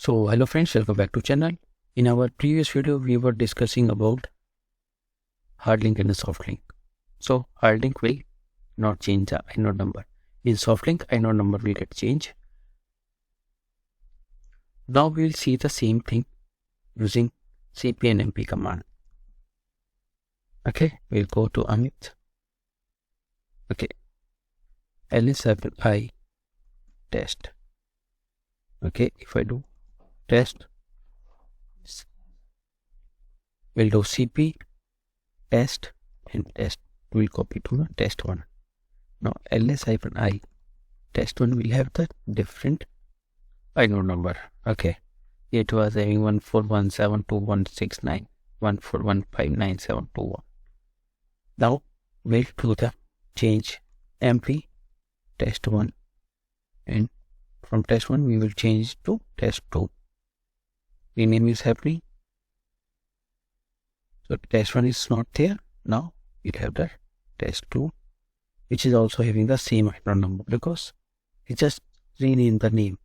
So hello friends, welcome back to channel. In our previous video we were discussing about hard link and the soft link. So hard link will not change the inode number. In soft link inode number will get changed. Now we will see the same thing using cp and mp command. Okay, we'll go to Amit. Okay, ls-i test. Okay, if I do test, we'll do cp test and test. We'll copy to the test one. Now ls-i test one will have the different inode number. Okay, it was having 14172169141599721. Now we'll do the change mp test one, and from test one we will change to test 2. Rename is happening. So test 1 is not there. Now we'll have the test 2, which is also having the same inode number because it just renamed the name.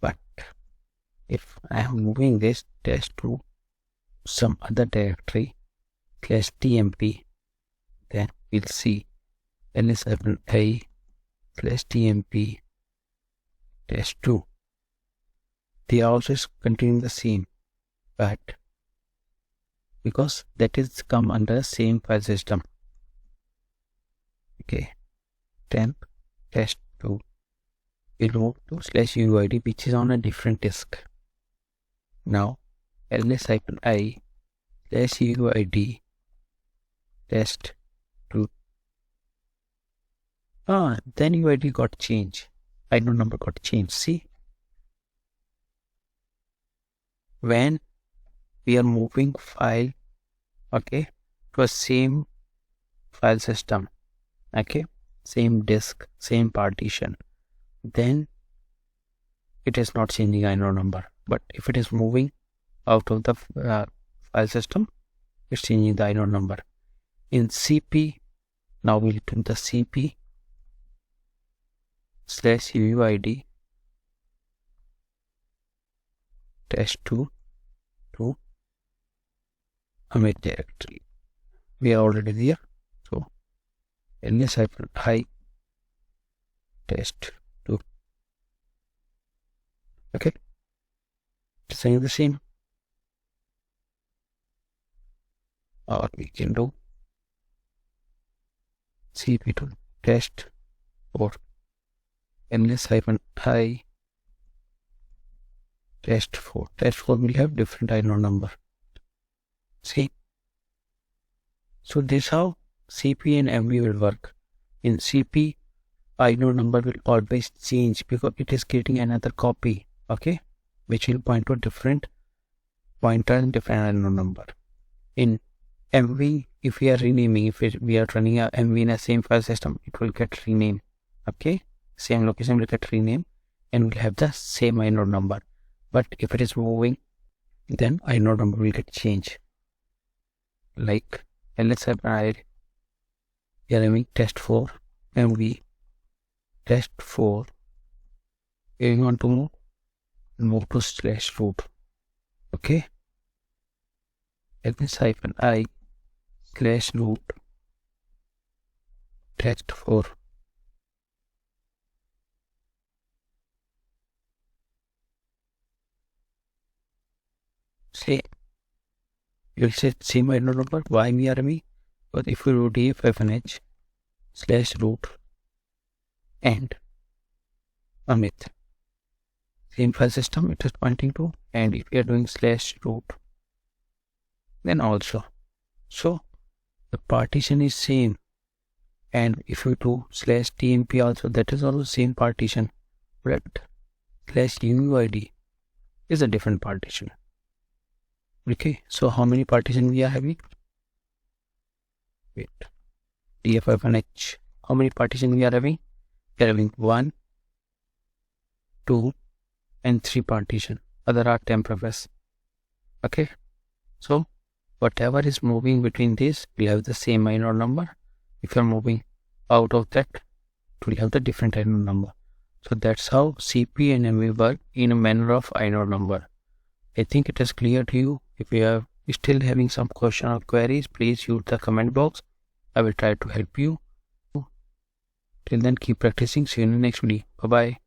But if I am moving this test to some other directory /tmp, then we'll see ls-i /tmp test 2. They also contain the same, but because that is come under same file system. Okay, temp test 2 will move to /uid, which is on a different disk. Now ls-i /uid test 2. Then uid got changed. Inode number got changed. See, when we are moving file, okay, to a same file system, okay, same disk, same partition, then it is not changing inode number. But if it is moving out of the file system, it's changing the inode number. In cp, now we'll do the cp /uid test 2 to Amit directory. We are already there. So ls-i test 2. Okay, saying the same. Or we can do cp to test 4 ls-i test 4. Test 4 will have different inode number. See, so this is how cp and mv will work. In cp, inode number will always change because it is creating another copy, okay, which will point to a different pointer and different inode number. In mv, if we are renaming, if we are running a mv in a same file system, it will get renamed. Okay, same location will get renamed and will have the same inode number. But if it is moving, then inode number will get changed. Like ls-i we are having test 4 mv test 4. We want to move to /root. Okay, ls-i /root test 4. See, you'll say same inode number. Why we are having? But if we do df-h /root and Amit, same file system it is pointing to, and if we are doing /root, then also, so the partition is same. And if we do /tmp also, that is also same partition, but /uid is a different partition. Okay, so how many partition we are having? Wait, df-h, how many partition we are having? We are having 1, 2 and 3 partition. Other are temp-fs. Okay, so whatever is moving between this will have the same inode number. If you are moving out of that, it will have the different inode number. So that's how CP and MV work in a manner of inode number. I think it is clear to you. If you are still having some question or queries, please use the comment box. I will try to help you. Till then, keep practicing. See you in the next video. Bye bye.